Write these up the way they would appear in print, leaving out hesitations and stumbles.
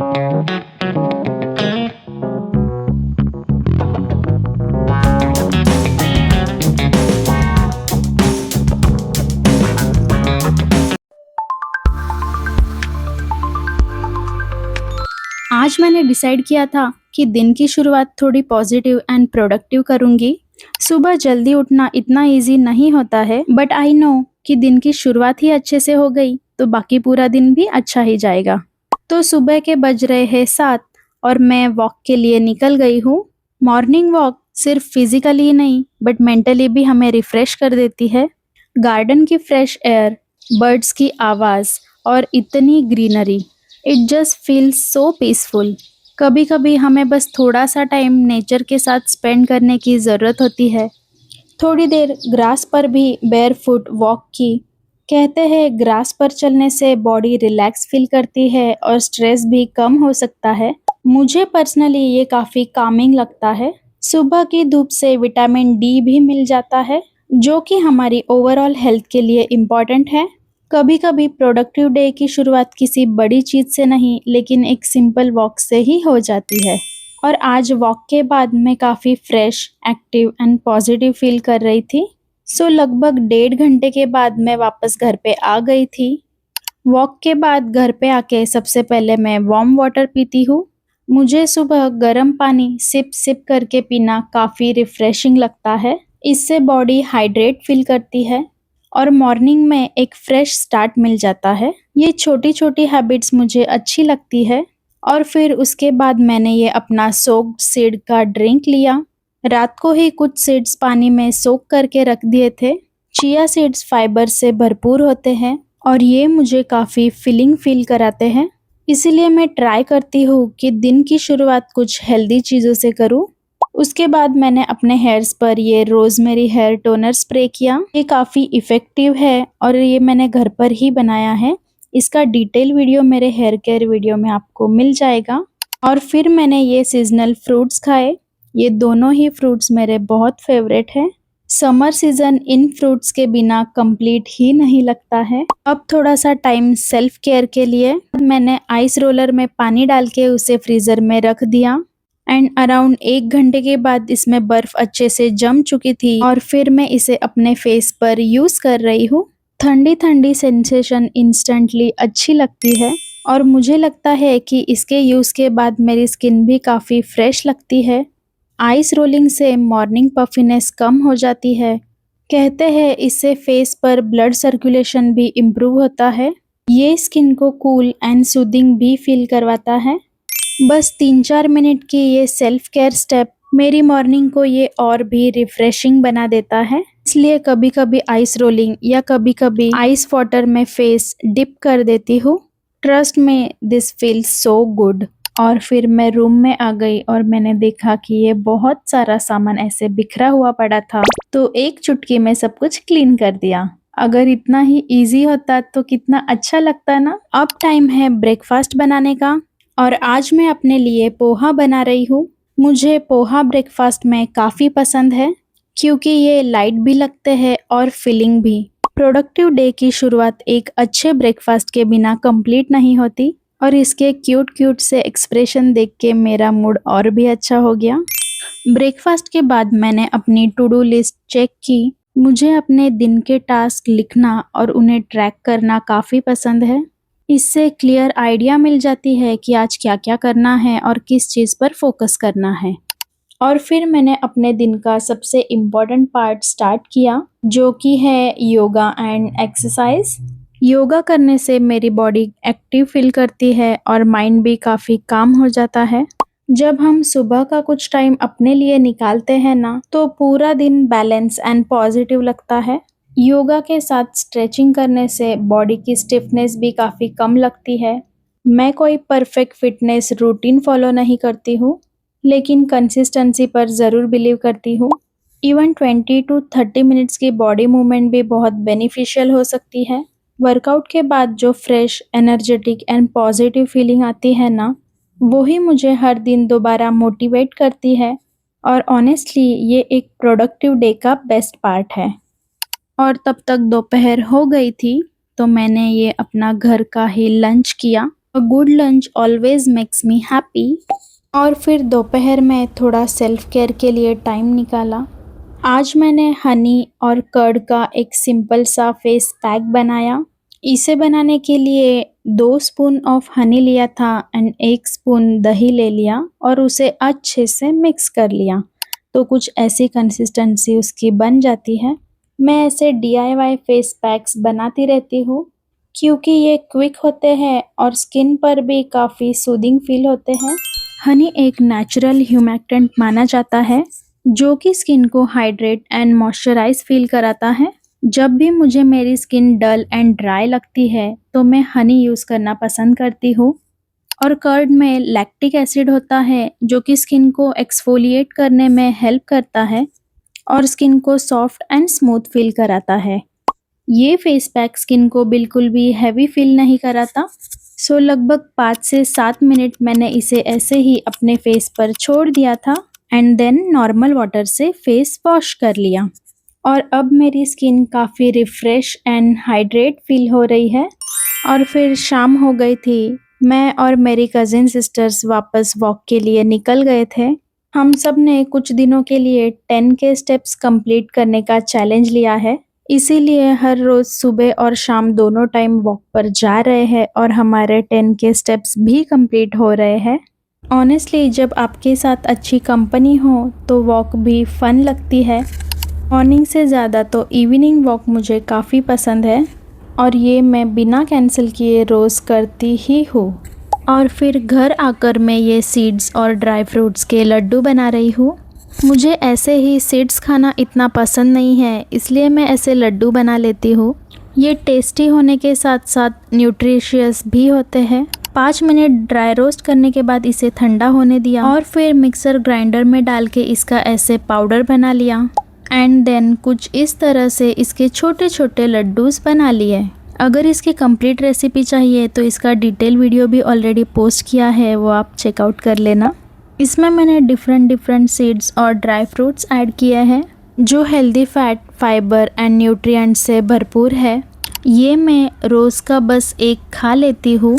आज मैंने डिसाइड किया था कि दिन की शुरुआत थोड़ी पॉजिटिव एंड प्रोडक्टिव करूंगी। सुबह जल्दी उठना इतना इजी नहीं होता है, बट आई नो कि दिन की शुरुआत ही अच्छे से हो गई तो बाकी पूरा दिन भी अच्छा ही जाएगा। तो सुबह के बज रहे हैं 7 और मैं वॉक के लिए निकल गई हूँ। मॉर्निंग वॉक सिर्फ फिजिकली नहीं बट मेंटली भी हमें रिफ्रेश कर देती है। गार्डन की फ्रेश एयर, बर्ड्स की आवाज़ और इतनी greenery, it just feels so peaceful. कभी कभी हमें बस थोड़ा सा टाइम नेचर के साथ स्पेंड करने की ज़रूरत होती है। थोड़ी देर ग्रास पर भी बेयर फुट वॉक की। कहते हैं ग्रास पर चलने से बॉडी रिलैक्स फील करती है और स्ट्रेस भी कम हो सकता है। मुझे पर्सनली ये काफ़ी कामिंग लगता है। सुबह की धूप से विटामिन डी भी मिल जाता है, जो कि हमारी ओवरऑल हेल्थ के लिए इम्पॉर्टेंट है। कभी कभी प्रोडक्टिव डे की शुरुआत किसी बड़ी चीज़ से नहीं लेकिन एक सिंपल वॉक से ही हो जाती है। और आज वॉक के बाद मैं काफ़ी fresh, active and positive feel कर रही थी। सो लगभग 1.5 घंटे के बाद मैं वापस घर पे आ गई थी। वॉक के बाद घर पे आके सबसे पहले मैं वार्म वाटर पीती हूँ। मुझे सुबह गर्म पानी सिप सिप करके पीना काफ़ी रिफ्रेशिंग लगता है। इससे बॉडी हाइड्रेट फील करती है और मॉर्निंग में एक फ्रेश स्टार्ट मिल जाता है। ये छोटी छोटी हैबिट्स मुझे अच्छी लगती है। और फिर उसके बाद मैंने ये अपना सोक्ड सीड का ड्रिंक लिया। रात को ही कुछ सीड्स पानी में सोक करके रख दिए थे। चिया सीड्स फाइबर से भरपूर होते हैं और ये मुझे काफ़ी फिलिंग फील कराते हैं। इसीलिए मैं ट्राई करती हूँ कि दिन की शुरुआत कुछ हेल्दी चीज़ों से करूँ। उसके बाद मैंने अपने हेयर्स पर ये रोजमेरी हेयर टोनर स्प्रे किया। ये काफ़ी इफ़ेक्टिव है और ये मैंने घर पर ही बनाया है। इसका डिटेल वीडियो मेरे हेयर केयर वीडियो में आपको मिल जाएगा। और फिर मैंने ये सीजनल फ्रूट्स खाए। ये दोनों ही फ्रूट्स मेरे बहुत फेवरेट हैं। समर सीजन इन फ्रूट्स के बिना कंप्लीट ही नहीं लगता है। अब थोड़ा सा टाइम सेल्फ केयर के लिए मैंने आइस रोलर में पानी डाल के उसे फ्रीज़र में रख दिया एंड अराउंड 1 घंटे के बाद इसमें बर्फ अच्छे से जम चुकी थी और फिर मैं इसे अपने फेस पर यूज़ कर रही हूँ। ठंडी ठंडी सेंसेशन इंस्टेंटली अच्छी लगती है और मुझे लगता है कि इसके यूज़ के बाद मेरी स्किन भी काफ़ी फ्रेश लगती है। आइस रोलिंग से मॉर्निंग पफिनेस कम हो जाती है। कहते हैं इससे फेस पर ब्लड सर्कुलेशन भी इम्प्रूव होता है। ये स्किन को कूल एंड सूदिंग भी फील करवाता है। बस 3-4 मिनट की ये सेल्फ केयर स्टेप मेरी मॉर्निंग को ये और भी रिफ्रेशिंग बना देता है। इसलिए कभी कभी आइस रोलिंग या कभी कभी आइस वाटर में फेस डिप कर देती हूँ। ट्रस्ट में दिस फील्स सो गुड। और फिर मैं रूम में आ गई और मैंने देखा कि ये बहुत सारा सामान ऐसे बिखरा हुआ पड़ा था, तो एक चुटकी में सब कुछ क्लीन कर दिया। अगर इतना ही इजी होता तो कितना अच्छा लगता ना। अब टाइम है ब्रेकफास्ट बनाने का और आज मैं अपने लिए पोहा बना रही हूँ। मुझे पोहा ब्रेकफास्ट में काफ़ी पसंद है क्योंकि ये लाइट भी लगते हैं और फिलिंग भी। प्रोडक्टिव डे की शुरुआत एक अच्छे ब्रेकफास्ट के बिना कंप्लीट नहीं होती और इसके क्यूट क्यूट से एक्सप्रेशन देख के मेरा मूड और भी अच्छा हो गया। ब्रेकफास्ट के बाद मैंने अपनी टू डू लिस्ट चेक की। मुझे अपने दिन के टास्क लिखना और उन्हें ट्रैक करना काफ़ी पसंद है। इससे क्लियर आइडिया मिल जाती है कि आज क्या क्या करना है और किस चीज़ पर फोकस करना है। और फिर मैंने अपने दिन का सबसे इम्पोर्टेंट पार्ट स्टार्ट किया, जो कि है योगा एंड एक्सरसाइज। योगा करने से मेरी बॉडी एक्टिव फील करती है और माइंड भी काफ़ी काम हो जाता है। जब हम सुबह का कुछ टाइम अपने लिए निकालते हैं ना, तो पूरा दिन बैलेंस एंड पॉजिटिव लगता है। योगा के साथ स्ट्रेचिंग करने से बॉडी की स्टिफनेस भी काफ़ी कम लगती है। मैं कोई परफेक्ट फिटनेस रूटीन फॉलो नहीं करती हूँ, लेकिन कंसिस्टेंसी पर ज़रूर बिलीव करती हूँ। इवन 20 to 30 मिनट्स की बॉडी मूवमेंट भी बहुत बेनिफिशियल हो सकती है। वर्कआउट के बाद जो fresh, energetic and positive feeling आती है ना, वही मुझे हर दिन दोबारा मोटिवेट करती है और ऑनेस्टली ये एक प्रोडक्टिव डे का बेस्ट पार्ट है। और तब तक दोपहर हो गई थी, तो मैंने ये अपना घर का ही लंच किया। A good lunch always makes me happy. और फिर दोपहर में थोड़ा सेल्फ केयर के लिए टाइम निकाला। आज मैंने हनी और कर्ड का एक सिंपल सा फेस पैक बनाया। इसे बनाने के लिए 2 स्पून ऑफ हनी लिया था एंड 1 स्पून दही ले लिया और उसे अच्छे से मिक्स कर लिया। तो कुछ ऐसी कंसिस्टेंसी उसकी बन जाती है। मैं ऐसे DIY फेस पैक्स बनाती रहती हूँ क्योंकि ये क्विक होते हैं और स्किन पर भी काफ़ी सूदिंग फील होते हैं। हनी एक नेचुरल ह्यूमैक्टेंट माना जाता है जो कि स्किन को हाइड्रेट एंड मॉइस्चराइज फील कराता है। जब भी मुझे मेरी स्किन डल एंड ड्राई लगती है तो मैं हनी यूज़ करना पसंद करती हूँ। और कर्ड में लैक्टिक एसिड होता है जो कि स्किन को एक्सफोलिएट करने में हेल्प करता है और स्किन को सॉफ्ट एंड स्मूथ फील कराता है। ये फेस पैक स्किन को बिल्कुल भी हैवी फील नहीं कराता। सो लगभग 5 से 7 मिनट मैंने इसे ऐसे ही अपने फेस पर छोड़ दिया था एंड देन नॉर्मल वाटर से फेस वॉश कर लिया। और अब मेरी स्किन काफ़ी रिफ्रेश एंड हाइड्रेट फील हो रही है। और फिर शाम हो गई थी। मैं और मेरी कज़िन सिस्टर्स वापस वॉक के लिए निकल गए थे। हम सब ने कुछ दिनों के लिए 10 के स्टेप्स कंप्लीट करने का चैलेंज लिया है। इसीलिए हर रोज़ सुबह और शाम दोनों टाइम वॉक पर जा रहे हैं और हमारे 10 के स्टेप्स भी कंप्लीट हो रहे हैं। ऑनेस्टली जब आपके साथ अच्छी कंपनी हो तो वॉक भी फन लगती है। मॉर्निंग से ज़्यादा तो इवनिंग वॉक मुझे काफ़ी पसंद है और ये मैं बिना कैंसिल किए रोज़ करती ही हूँ। और फिर घर आकर मैं ये सीड्स और ड्राई फ्रूट्स के लड्डू बना रही हूँ। मुझे ऐसे ही सीड्स खाना इतना पसंद नहीं है, इसलिए मैं ऐसे लड्डू बना लेती हूँ। ये टेस्टी होने के साथ साथ न्यूट्रिशियस भी होते हैं। 5 मिनट ड्राई रोस्ट करने के बाद इसे ठंडा होने दिया और फिर मिक्सर ग्राइंडर में डाल के इसका ऐसे पाउडर बना लिया एंड देन कुछ इस तरह से इसके छोटे छोटे लड्डूस बना लिए। अगर इसकी कंप्लीट रेसिपी चाहिए तो इसका डिटेल वीडियो भी ऑलरेडी पोस्ट किया है, वो आप चेकआउट कर लेना। इसमें मैंने डिफरेंट सीड्स और ड्राई फ्रूट्स ऐड किए हैं जो healthy fat, fibre and nutrients से भरपूर है। ये मैं रोज़ का बस एक खा लेती हूँ।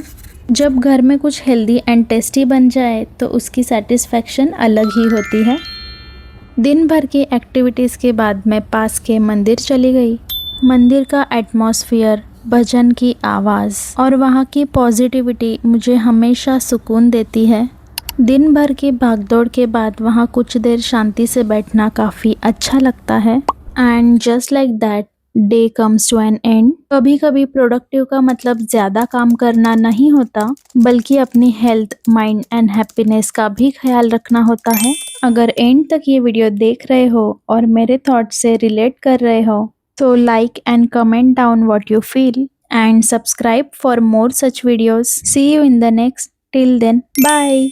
जब घर में कुछ हेल्दी एंड टेस्टी बन जाए तो उसकी सेटिस्फैक्शन अलग ही होती है। दिन भर की एक्टिविटीज़ के बाद मैं पास के मंदिर चली गई। मंदिर का एटमॉस्फेयर, भजन की आवाज़ और वहाँ की पॉजिटिविटी मुझे हमेशा सुकून देती है। दिन भर की भागदौड़ के बाद वहाँ कुछ देर शांति से बैठना काफ़ी अच्छा लगता है। And just like that day comes to an end. कभी कभी प्रोडक्टिव का मतलब ज़्यादा काम करना नहीं होता, बल्कि अपनी हेल्थ, माइंड एंड हैप्पीनेस का भी ख्याल रखना होता है। अगर एंड तक ये वीडियो देख रहे हो और मेरे थॉट्स से रिलेट कर रहे हो तो like and comment down what you feel and subscribe for more such videos. See you in the next. Till then, bye.